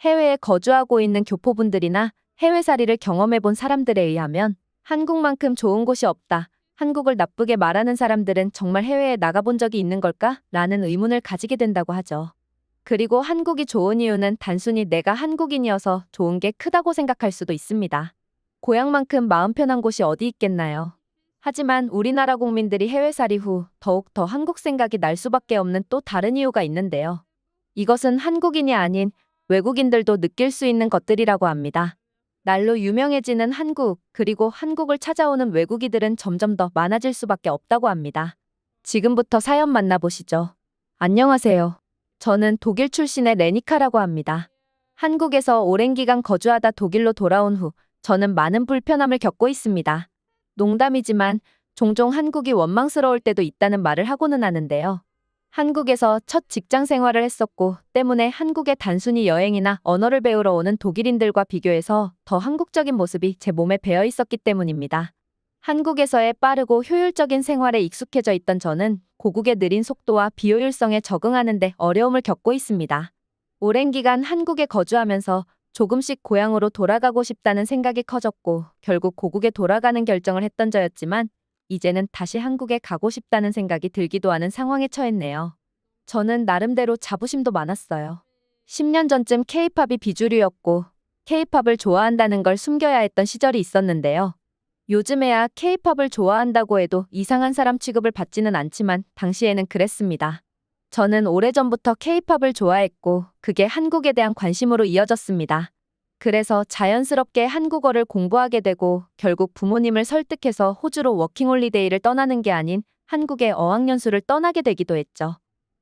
해외에 거주하고 있는 교포분들이나 해외살이를 경험해본 사람들에 의하면 한국만큼 좋은 곳이 없다. 한국을 나쁘게 말하는 사람들은 정말 해외에 나가본 적이 있는 걸까? 라는 의문을 가지게 된다고 하죠. 그리고 한국이 좋은 이유는 단순히 내가 한국인이어서 좋은 게 크다고 생각할 수도 있습니다. 고향만큼 마음 편한 곳이 어디 있겠나요? 하지만 우리나라 국민들이 해외살이 후 더욱 더 한국 생각이 날 수밖에 없는 또 다른 이유가 있는데요. 이것은 한국인이 아닌 외국인들도 느낄 수 있는 것들이라고 합니다. 날로 유명해지는 한국, 그리고 한국을 찾아오는 외국인들은 점점 더 많아질 수밖에 없다고 합니다. 지금부터 사연 만나보시죠. 안녕하세요. 저는 독일 출신의 레니카라고 합니다. 한국에서 오랜 기간 거주하다 독일로 돌아온 후 저는 많은 불편함을 겪고 있습니다. 농담이지만 종종 한국이 원망스러울 때도 있다는 말을 하고는 하는데요. 한국에서 첫 직장 생활을 했었고 때문에 한국에 단순히 여행이나 언어를 배우러 오는 독일인들과 비교해서 더 한국적인 모습이 제 몸에 배어 있었기 때문입니다. 한국에서의 빠르고 효율적인 생활에 익숙해져 있던 저는 고국의 느린 속도와 비효율성에 적응하는 데 어려움을 겪고 있습니다. 오랜 기간 한국에 거주하면서 조금씩 고향으로 돌아가고 싶다는 생각이 커졌고 결국 고국에 돌아가는 결정을 했던 저였지만 이제는 다시 한국에 가고 싶다는 생각이 들기도 하는 상황에 처했네요. 저는 나름대로 자부심도 많았어요. 10년 전쯤 K-팝이 비주류였고 K-팝을 좋아한다는 걸 숨겨야 했던 시절이 있었는데요. 요즘에야 K-팝을 좋아한다고 해도 이상한 사람 취급을 받지는 않지만 당시에는 그랬습니다. 저는 오래전부터 K-팝을 좋아했고 그게 한국에 대한 관심으로 이어졌습니다. 그래서 자연스럽게 한국어를 공부하게 되고 결국 부모님을 설득해서 호주로 워킹홀리데이를 떠나는 게 아닌 한국의 어학연수를 떠나게 되기도 했죠.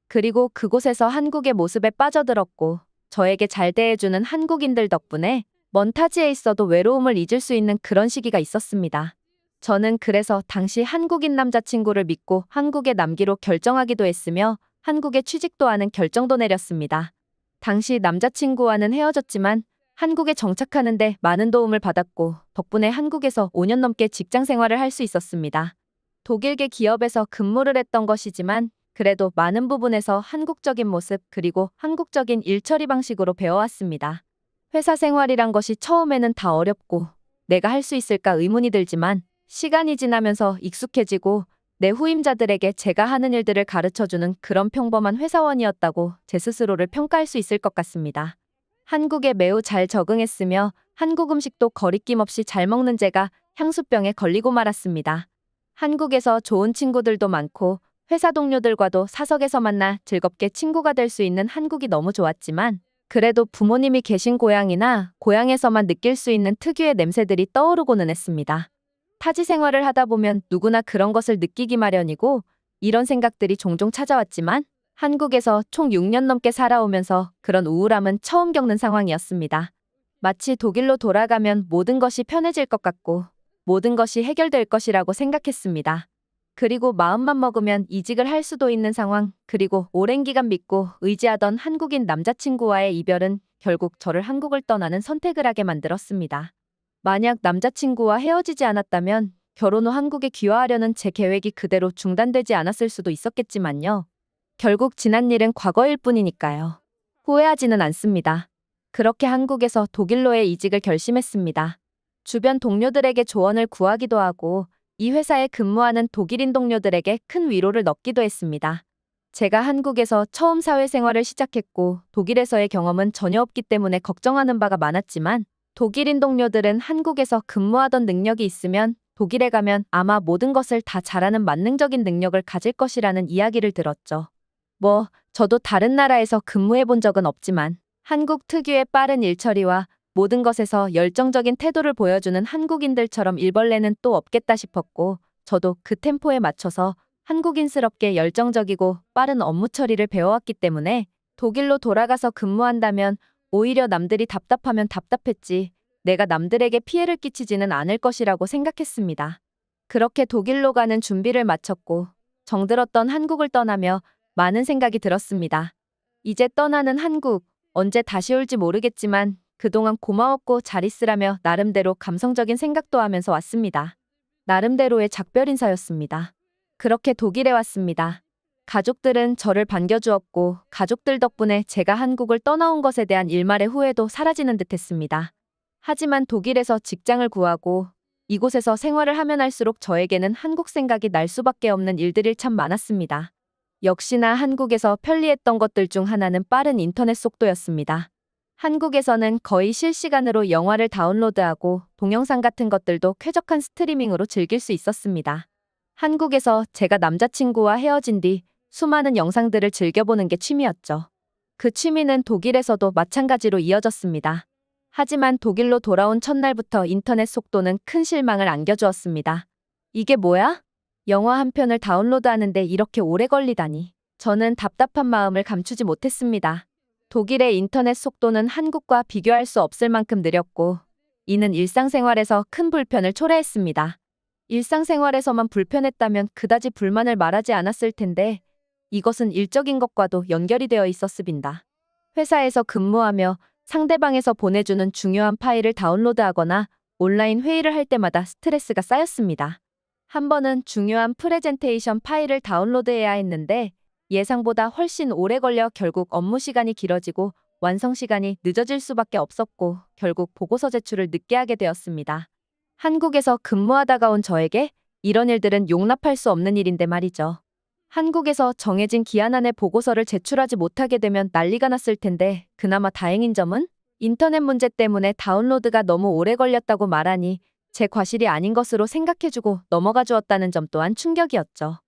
그리고 그곳에서 한국의 모습에 빠져들었고 저에게 잘 대해주는 한국인들 덕분에 먼 타지에 있어도 외로움을 잊을 수 있는 그런 시기가 있었습니다. 저는 그래서 당시 한국인 남자친구를 믿고 한국에 남기로 결정하기도 했으며 한국에 취직도 하는 결정도 내렸습니다. 당시 남자친구와는 헤어졌지만 한국에 정착하는데 많은 도움을 받았고 덕분에 한국에서 5년 넘게 직장 생활을 할 수 있었습니다. 독일계 기업에서 근무를 했던 것이지만 그래도 많은 부분에서 한국적인 모습 그리고 한국적인 일 처리 방식으로 배워왔습니다. 회사 생활이란 것이 처음에는 다 어렵고 내가 할 수 있을까 의문이 들지만 시간이 지나면서 익숙해지고 내 후임자들에게 제가 하는 일들을 가르쳐주는 그런 평범한 회사원이었다고 제 스스로를 평가할 수 있을 것 같습니다. 한국에 매우 잘 적응했으며 한국 음식도 거리낌 없이 잘 먹는 제가 향수병에 걸리고 말았습니다. 한국에서 좋은 친구들도 많고 회사 동료들과도 사석에서 만나 즐겁게 친구가 될 수 있는 한국이 너무 좋았지만 그래도 부모님이 계신 고향이나 고향에서만 느낄 수 있는 특유의 냄새들이 떠오르고는 했습니다. 타지 생활을 하다 보면 누구나 그런 것을 느끼기 마련이고 이런 생각들이 종종 찾아왔지만 한국에서 총 6년 넘게 살아오면서 그런 우울함은 처음 겪는 상황이었습니다. 마치 독일로 돌아가면 모든 것이 편해질 것 같고 모든 것이 해결될 것이라고 생각했습니다. 그리고 마음만 먹으면 이직을 할 수도 있는 상황, 그리고 오랜 기간 믿고 의지하던 한국인 남자친구와의 이별은 결국 저를 한국을 떠나는 선택을 하게 만들었습니다. 만약 남자친구와 헤어지지 않았다면 결혼 후 한국에 귀화하려는 제 계획이 그대로 중단되지 않았을 수도 있었겠지만요. 결국 지난 일은 과거일 뿐이니까요. 후회하지는 않습니다. 그렇게 한국에서 독일로의 이직을 결심했습니다. 주변 동료들에게 조언을 구하기도 하고 이 회사에 근무하는 독일인 동료들에게 큰 위로를 넣기도 했습니다. 제가 한국에서 처음 사회생활을 시작했고 독일에서의 경험은 전혀 없기 때문에 걱정하는 바가 많았지만 독일인 동료들은 한국에서 근무하던 능력이 있으면 독일에 가면 아마 모든 것을 다 잘하는 만능적인 능력을 가질 것이라는 이야기를 들었죠. 저도 다른 나라에서 근무해 본 적은 없지만 한국 특유의 빠른 일처리와 모든 것에서 열정적인 태도를 보여주는 한국인들처럼 일벌레는 또 없겠다 싶었고 저도 그 템포에 맞춰서 한국인스럽게 열정적이고 빠른 업무 처리를 배워왔기 때문에 독일로 돌아가서 근무한다면 오히려 남들이 답답하면 답답했지 내가 남들에게 피해를 끼치지는 않을 것이라고 생각했습니다. 그렇게 독일로 가는 준비를 마쳤고 정들었던 한국을 떠나며 많은 생각이 들었습니다. 이제 떠나는 한국, 언제 다시 올지 모르겠지만 그동안 고마웠고 잘 있으라며 나름대로 감성적인 생각도 하면서 왔습니다. 나름대로의 작별 인사였습니다. 그렇게 독일에 왔습니다. 가족들은 저를 반겨주었고 가족들 덕분에 제가 한국을 떠나온 것에 대한 일말의 후회도 사라지는 듯했습니다. 하지만 독일에서 직장을 구하고 이곳에서 생활을 하면 할수록 저에게는 한국 생각이 날 수밖에 없는 일들이 참 많았습니다. 역시나 한국에서 편리했던 것들 중 하나는 빠른 인터넷 속도였습니다. 한국에서는 거의 실시간으로 영화를 다운로드하고 동영상 같은 것들도 쾌적한 스트리밍으로 즐길 수 있었습니다. 한국에서 제가 남자친구와 헤어진 뒤 수많은 영상들을 즐겨보는 게 취미였죠. 그 취미는 독일에서도 마찬가지로 이어졌습니다. 하지만 독일로 돌아온 첫날부터 인터넷 속도는 큰 실망을 안겨주었습니다. 이게 뭐야? 영화 한 편을 다운로드하는데 이렇게 오래 걸리다니. 저는 답답한 마음을 감추지 못했습니다. 독일의 인터넷 속도는 한국과 비교할 수 없을 만큼 느렸고, 이는 일상생활에서 큰 불편을 초래했습니다. 일상생활에서만 불편했다면 그다지 불만을 말하지 않았을 텐데, 이것은 일적인 것과도 연결이 되어 있었습니다. 회사에서 근무하며 상대방에서 보내주는 중요한 파일을 다운로드하거나 온라인 회의를 할 때마다 스트레스가 쌓였습니다. 한 번은 중요한 프레젠테이션 파일을 다운로드해야 했는데 예상보다 훨씬 오래 걸려 결국 업무 시간이 길어지고 완성 시간이 늦어질 수밖에 없었고 결국 보고서 제출을 늦게 하게 되었습니다. 한국에서 근무하다가 온 저에게 이런 일들은 용납할 수 없는 일인데 말이죠. 한국에서 정해진 기한 안에 보고서를 제출하지 못하게 되면 난리가 났을 텐데 그나마 다행인 점은 인터넷 문제 때문에 다운로드가 너무 오래 걸렸다고 말하니 제 과실이 아닌 것으로 생각해주고 넘어가 주었다는 점 또한 충격이었죠.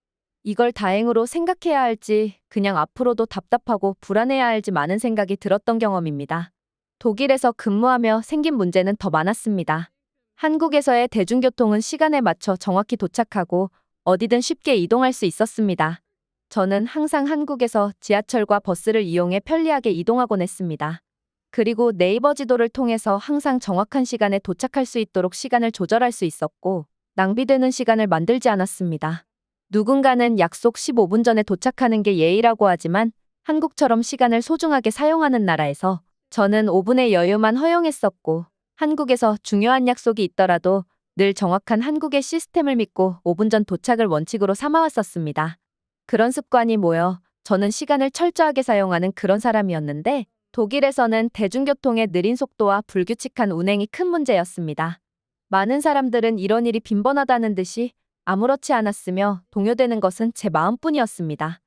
이걸 다행으로 생각해야 할지 그냥 앞으로도 답답하고 불안해야 할지 많은 생각이 들었던 경험입니다. 독일에서 근무하며 생긴 문제는 더 많았습니다. 한국에서의 대중교통은 시간에 맞춰 정확히 도착하고 어디든 쉽게 이동할 수 있었습니다. 저는 항상 한국에서 지하철과 버스를 이용해 편리하게 이동하곤 했습니다. 그리고 네이버 지도를 통해서 항상 정확한 시간에 도착할 수 있도록 시간을 조절할 수 있었고 낭비되는 시간을 만들지 않았습니다. 누군가는 약속 15분 전에 도착하는 게 예의라고 하지만 한국처럼 시간을 소중하게 사용하는 나라에서 저는 5분의 여유만 허용했었고 한국에서 중요한 약속이 있더라도 늘 정확한 한국의 시스템을 믿고 5분 전 도착을 원칙으로 삼아왔었습니다. 그런 습관이 모여 저는 시간을 철저하게 사용하는 그런 사람이었는데 독일에서는 대중교통의 느린 속도와 불규칙한 운행이 큰 문제였습니다. 많은 사람들은 이런 일이 빈번하다는 듯이 아무렇지 않았으며 동요되는 것은 제 마음뿐이었습니다.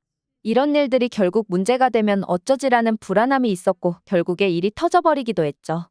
이런 일들이 결국 문제가 되면 어쩌지라는 불안함이 있었고 결국에 일이 터져버리기도 했죠.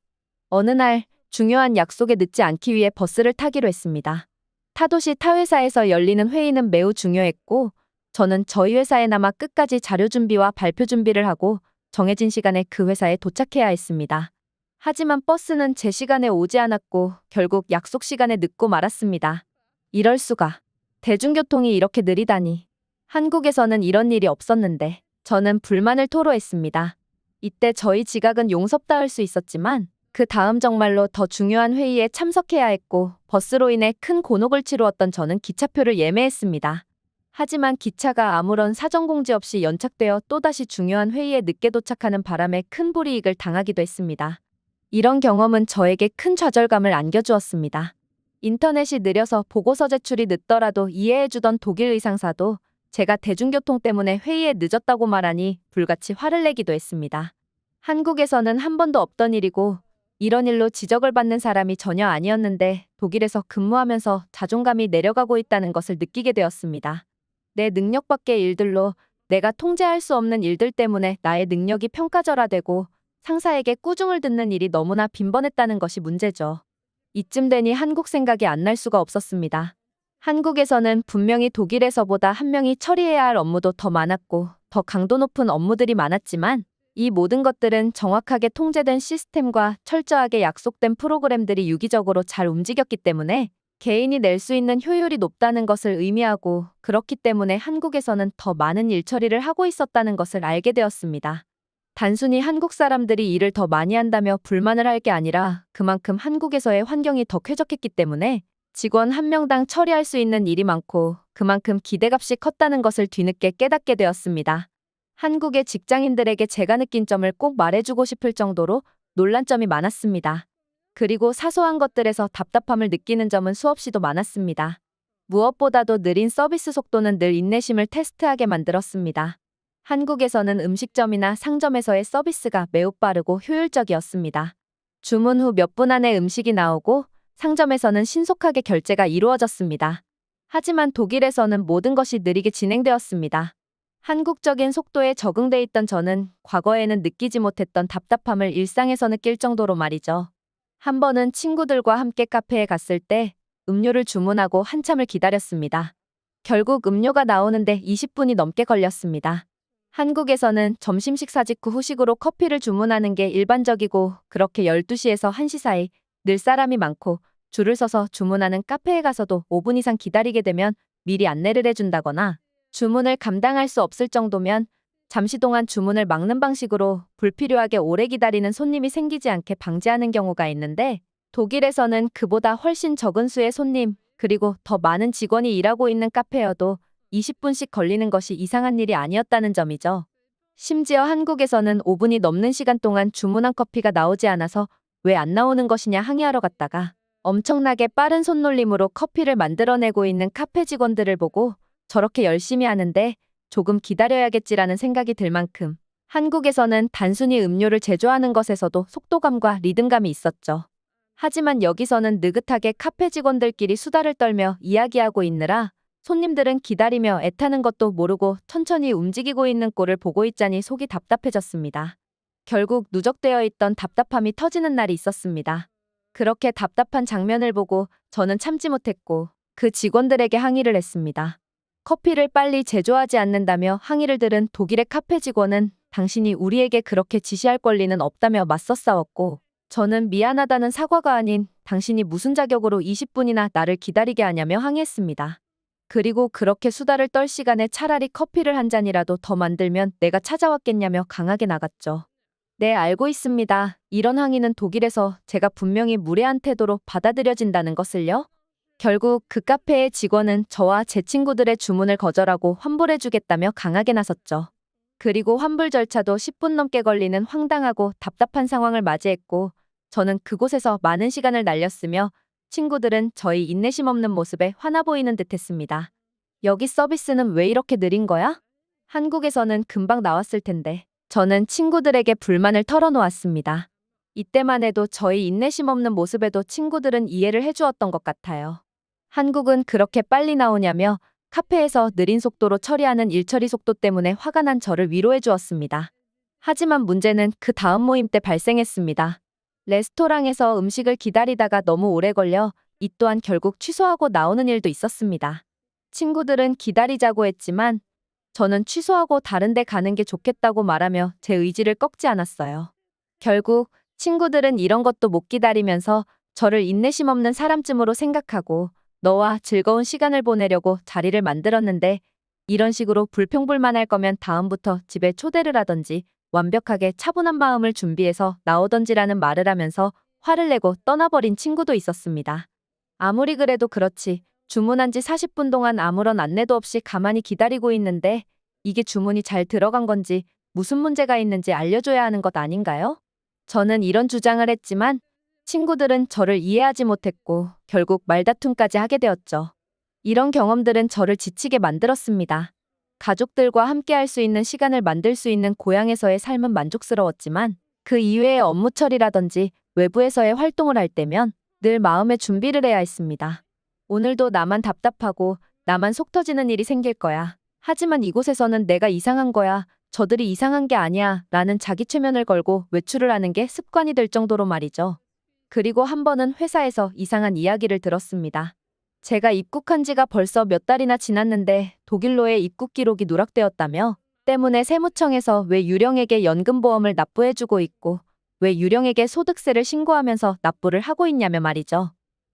어느 날 중요한 약속에 늦지 않기 위해 버스를 타기로 했습니다. 타도시 타 회사에서 열리는 회의는 매우 중요했고 저는 저희 회사에 남아 끝까지 자료 준비와 발표 준비를 하고 정해진 시간에 그 회사에 도착해야 했습니다. 하지만 버스는 제 시간에 오지 않았고 결국 약속 시간에 늦고 말았습니다. 이럴 수가. 대중교통이 이렇게 느리다니. 한국에서는 이런 일이 없었는데 저는 불만을 토로했습니다. 이때 저희 지각은 용섭다 할 수 있었지만 그 다음 정말로 더 중요한 회의에 참석해야 했고 버스로 인해 큰 곤혹을 치루었던 저는 기차표를 예매했습니다. 하지만 기차가 아무런 사전 공지 없이 연착되어 또다시 중요한 회의에 늦게 도착하는 바람에 큰 불이익을 당하기도 했습니다. 이런 경험은 저에게 큰 좌절감을 안겨주었습니다. 인터넷이 느려서 보고서 제출이 늦더라도 이해해주던 독일 의상사도 제가 대중교통 때문에 회의에 늦었다고 말하니 불같이 화를 내기도 했습니다. 한국에서는 한 번도 없던 일이고 이런 일로 지적을 받는 사람이 전혀 아니었는데 독일에서 근무하면서 자존감이 내려가고 있다는 것을 느끼게 되었습니다. 내 능력 밖의 일들로 내가 통제할 수 없는 일들 때문에 나의 능력이 평가절하되고 상사에게 꾸중을 듣는 일이 너무나 빈번했다는 것이 문제죠. 이쯤 되니 한국 생각이 안 날 수가 없었습니다. 한국에서는 분명히 독일에서보다 한 명이 처리해야 할 업무도 더 많았고 더 강도 높은 업무들이 많았지만 이 모든 것들은 정확하게 통제된 시스템과 철저하게 약속된 프로그램들이 유기적으로 잘 움직였기 때문에 개인이 낼 수 있는 효율이 높다는 것을 의미하고 그렇기 때문에 한국에서는 더 많은 일 처리를 하고 있었다는 것을 알게 되었습니다. 단순히 한국 사람들이 일을 더 많이 한다며 불만을 할 게 아니라 그만큼 한국에서의 환경이 더 쾌적했기 때문에 직원 한 명당 처리할 수 있는 일이 많고 그만큼 기대값이 컸다는 것을 뒤늦게 깨닫게 되었습니다. 한국의 직장인들에게 제가 느낀 점을 꼭 말해주고 싶을 정도로 놀란 점이 많았습니다. 그리고 사소한 것들에서 답답함을 느끼는 점은 수없이도 많았습니다. 무엇보다도 느린 서비스 속도는 늘 인내심을 테스트하게 만들었습니다. 한국에서는 음식점이나 상점에서의 서비스가 매우 빠르고 효율적이었습니다. 주문 후 몇 분 안에 음식이 나오고 상점에서는 신속하게 결제가 이루어졌습니다. 하지만 독일에서는 모든 것이 느리게 진행되었습니다. 한국적인 속도에 적응돼 있던 저는 과거에는 느끼지 못했던 답답함을 일상에서 느낄 정도로 말이죠. 한 번은 친구들과 함께 카페에 갔을 때 음료를 주문하고 한참을 기다렸습니다. 결국 음료가 나오는데 20분이 넘게 걸렸습니다. 한국에서는 점심 식사 직후 후식으로 커피를 주문하는 게 일반적이고 그렇게 12시에서 1시 사이 늘 사람이 많고 줄을 서서 주문하는 카페에 가서도 5분 이상 기다리게 되면 미리 안내를 해준다거나 주문을 감당할 수 없을 정도면 잠시 동안 주문을 막는 방식으로 불필요하게 오래 기다리는 손님이 생기지 않게 방지하는 경우가 있는데 독일에서는 그보다 훨씬 적은 수의 손님 그리고 더 많은 직원이 일하고 있는 카페여도 20분씩 걸리는 것이 이상한 일이 아니었다는 점이죠. 심지어 한국에서는 5분이 넘는 시간 동안 주문한 커피가 나오지 않아서 왜 안 나오는 것이냐 항의하러 갔다가 엄청나게 빠른 손놀림으로 커피를 만들어내고 있는 카페 직원들을 보고 저렇게 열심히 하는데 조금 기다려야겠지라는 생각이 들 만큼 한국에서는 단순히 음료를 제조하는 것에서도 속도감과 리듬감이 있었죠. 하지만 여기서는 느긋하게 카페 직원들끼리 수다를 떨며 이야기하고 있느라 손님들은 기다리며 애타는 것도 모르고 천천히 움직이고 있는 꼴을 보고 있자니 속이 답답해졌습니다. 결국 누적되어 있던 답답함이 터지는 날이 있었습니다. 그렇게 답답한 장면을 보고 저는 참지 못했고 그 직원들에게 항의를 했습니다. 커피를 빨리 제조하지 않는다며 항의를 들은 독일의 카페 직원은 당신이 우리에게 그렇게 지시할 권리는 없다며 맞서 싸웠고 저는 미안하다는 사과가 아닌 당신이 무슨 자격으로 20분이나 나를 기다리게 하냐며 항의했습니다. 그리고 그렇게 수다를 떨 시간에 차라리 커피를 한 잔이라도 더 만들면 내가 찾아왔겠냐며 강하게 나갔죠. 네, 알고 있습니다. 이런 항의는 독일에서 제가 분명히 무례한 태도로 받아들여진다는 것을요. 결국 그 카페의 직원은 저와 제 친구들의 주문을 거절하고 환불해주겠다며 강하게 나섰죠. 그리고 환불 절차도 10분 넘게 걸리는 황당하고 답답한 상황을 맞이했고 저는 그곳에서 많은 시간을 날렸으며 친구들은 저희 인내심 없는 모습에 화나 보이는 듯했습니다. 여기 서비스는 왜 이렇게 느린 거야? 한국에서는 금방 나왔을 텐데. 저는 친구들에게 불만을 털어놓았습니다. 이때만 해도 저희 인내심 없는 모습에도 친구들은 이해를 해주었던 것 같아요. 한국은 그렇게 빨리 나오냐며 카페에서 느린 속도로 처리하는 일처리 속도 때문에 화가 난 저를 위로해 주었습니다. 하지만 문제는 그 다음 모임 때 발생했습니다. 레스토랑에서 음식을 기다리다가 너무 오래 걸려 이 또한 결국 취소하고 나오는 일도 있었습니다. 친구들은 기다리자고 했지만 저는 취소하고 다른 데 가는 게 좋겠다고 말하며 제 의지를 꺾지 않았어요. 결국 친구들은 이런 것도 못 기다리면서 저를 인내심 없는 사람쯤으로 생각하고 너와 즐거운 시간을 보내려고 자리를 만들었는데 이런 식으로 불평불만할 거면 다음부터 집에 초대를 하던지 완벽하게 차분한 마음을 준비해서 나오던지라는 말을 하면서 화를 내고 떠나버린 친구도 있었습니다. 아무리 그래도 그렇지 주문한 지 40분 동안 아무런 안내도 없이 가만히 기다리고 있는데 이게 주문이 잘 들어간 건지 무슨 문제가 있는지 알려줘야 하는 것 아닌가요? 저는 이런 주장을 했지만 친구들은 저를 이해하지 못했고 결국 말다툼까지 하게 되었죠. 이런 경험들은 저를 지치게 만들었습니다. 가족들과 함께 할 수 있는 시간을 만들 수 있는 고향에서의 삶은 만족스러웠지만 그 이외의 업무 처리라든지 외부에서의 활동을 할 때면 늘 마음의 준비를 해야 했습니다. 오늘도 나만 답답하고 나만 속 터지는 일이 생길 거야. 하지만 이곳에서는 내가 이상한 거야. 저들이 이상한 게 아니야. 라는 자기 최면을 걸고 외출을 하는 게 습관이 될 정도로 말이죠. 그리고 한 번은 회사에서 이상한 이야기를 들었습니다. 제가 입국한 지가 벌써 몇 달이나 지났는데 독일로의 입국 기록이 누락되었다며 때문에 세무청에서 왜 유령에게 연금보험을 납부해주고 있고 왜 유령에게 소득세를 신고하면서 납부를 하고 있냐며 말이죠.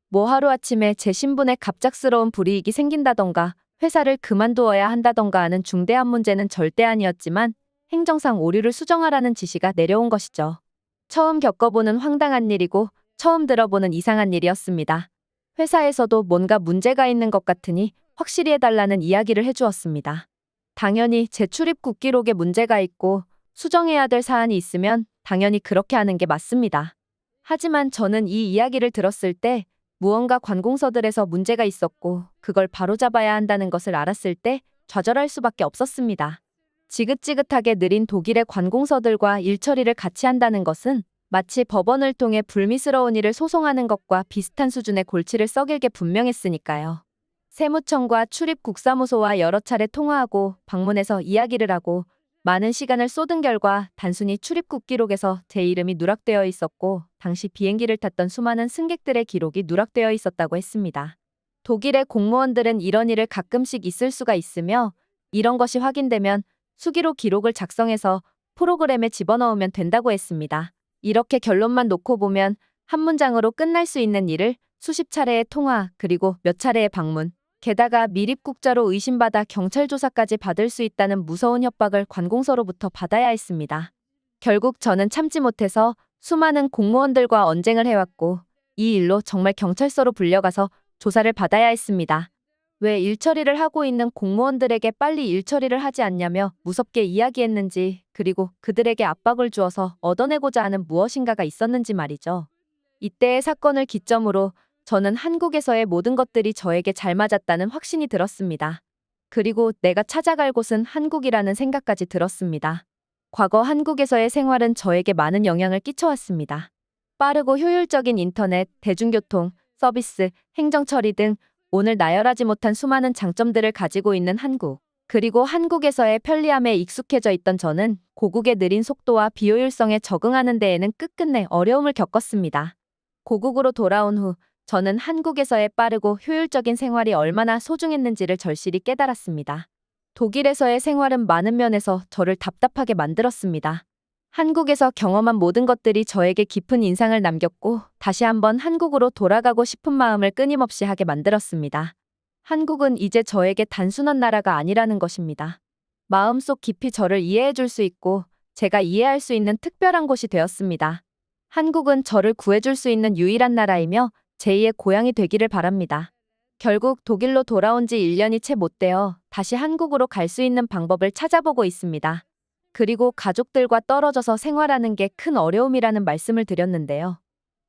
뭐 하루아침에 제 신분에 갑작스러운 불이익이 생긴다던가 회사를 그만두어야 한다던가 하는 중대한 문제는 절대 아니었지만 행정상 오류를 수정하라는 지시가 내려온 것이죠. 처음 겪어보는 황당한 일이고 처음 들어보는 이상한 일이었습니다. 회사에서도 뭔가 문제가 있는 것 같으니 확실히 해달라는 이야기를 해주었습니다. 당연히 제 출입국 기록에 문제가 있고 수정해야 될 사안이 있으면 당연히 그렇게 하는 게 맞습니다. 하지만 저는 이 이야기를 들었을 때 무언가 관공서들에서 문제가 있었고 그걸 바로잡아야 한다는 것을 알았을 때 좌절할 수밖에 없었습니다. 지긋지긋하게 느린 독일의 관공서들과 일처리를 같이 한다는 것은 마치 법원을 통해 불미스러운 일을 소송하는 것과 비슷한 수준의 골치를 썩일게 분명했으니까요. 세무청과 출입국사무소와 여러 차례 통화하고 방문해서 이야기를 하고 많은 시간을 쏟은 결과 단순히 출입국 기록에서 제 이름이 누락되어 있었고 당시 비행기를 탔던 수많은 승객들의 기록이 누락되어 있었다고 했습니다. 독일의 공무원들은 이런 일을 가끔씩 있을 수가 있으며 이런 것이 확인되면 수기로 기록을 작성해서 프로그램에 집어넣으면 된다고 했습니다. 이렇게 결론만 놓고 보면 한 문장으로 끝날 수 있는 일을 수십 차례의 통화 그리고 몇 차례의 방문 게다가 미립국자로 의심받아 경찰 조사까지 받을 수 있다는 무서운 협박을 관공서로부터 받아야 했습니다. 결국 저는 참지 못해서 수많은 공무원들과 언쟁을 해왔고 이 일로 정말 경찰서로 불려가서 조사를 받아야 했습니다. 왜 일처리를 하고 있는 공무원들에게 빨리 일처리를 하지 않냐며 무섭게 이야기했는지 그리고 그들에게 압박을 주어서 얻어내고자 하는 무엇인가가 있었는지 말이죠. 이때의 사건을 기점으로 저는 한국에서의 모든 것들이 저에게 잘 맞았다는 확신이 들었습니다. 그리고 내가 찾아갈 곳은 한국이라는 생각까지 들었습니다. 과거 한국에서의 생활은 저에게 많은 영향을 끼쳐왔습니다. 빠르고 효율적인 인터넷, 대중교통, 서비스, 행정 처리 등 오늘 나열하지 못한 수많은 장점들을 가지고 있는 한국. 그리고 한국에서의 편리함에 익숙해져 있던 저는 고국의 느린 속도와 비효율성에 적응하는 데에는 끝끝내 어려움을 겪었습니다. 고국으로 돌아온 후 저는 한국에서의 빠르고 효율적인 생활이 얼마나 소중했는지를 절실히 깨달았습니다. 독일에서의 생활은 많은 면에서 저를 답답하게 만들었습니다. 한국에서 경험한 모든 것들이 저에게 깊은 인상을 남겼고 다시 한번 한국으로 돌아가고 싶은 마음을 끊임없이 하게 만들었습니다. 한국은 이제 저에게 단순한 나라가 아니라는 것입니다. 마음속 깊이 저를 이해해 줄 수 있고 제가 이해할 수 있는 특별한 곳이 되었습니다. 한국은 저를 구해줄 수 있는 유일한 나라이며 제2의 고향이 되기를 바랍니다. 결국 독일로 돌아온 지 1년이 채 못 되어 다시 한국으로 갈 수 있는 방법을 찾아보고 있습니다. 그리고 가족들과 떨어져서 생활하는 게 큰 어려움이라는 말씀을 드렸는데요.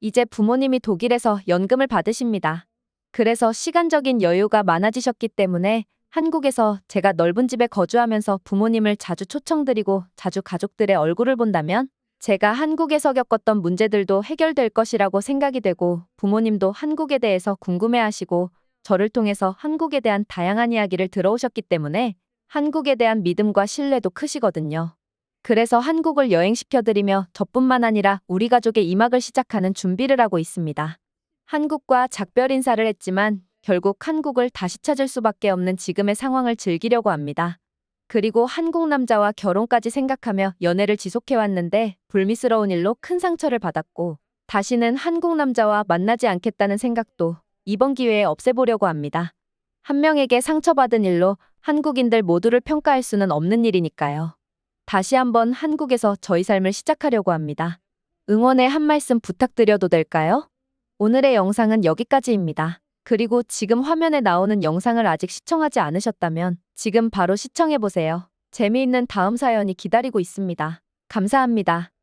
이제 부모님이 독일에서 연금을 받으십니다. 그래서 시간적인 여유가 많아지셨기 때문에 한국에서 제가 넓은 집에 거주하면서 부모님을 자주 초청드리고 자주 가족들의 얼굴을 본다면 제가 한국에서 겪었던 문제들도 해결될 것이라고 생각이 되고 부모님도 한국에 대해서 궁금해하시고 저를 통해서 한국에 대한 다양한 이야기를 들어오셨기 때문에 한국에 대한 믿음과 신뢰도 크시거든요. 그래서 한국을 여행시켜드리며 저뿐만 아니라 우리 가족의 이막을 시작하는 준비를 하고 있습니다. 한국과 작별 인사를 했지만 결국 한국을 다시 찾을 수밖에 없는 지금의 상황을 즐기려고 합니다. 그리고 한국 남자와 결혼까지 생각하며 연애를 지속해왔는데 불미스러운 일로 큰 상처를 받았고 다시는 한국 남자와 만나지 않겠다는 생각도 이번 기회에 없애보려고 합니다. 한 명에게 상처받은 일로 한국인들 모두를 평가할 수는 없는 일이니까요. 다시 한번 한국에서 저희 삶을 시작하려고 합니다. 응원의 한 말씀 부탁드려도 될까요? 오늘의 영상은 여기까지입니다. 그리고 지금 화면에 나오는 영상을 아직 시청하지 않으셨다면 지금 바로 시청해보세요. 재미있는 다음 사연이 기다리고 있습니다. 감사합니다.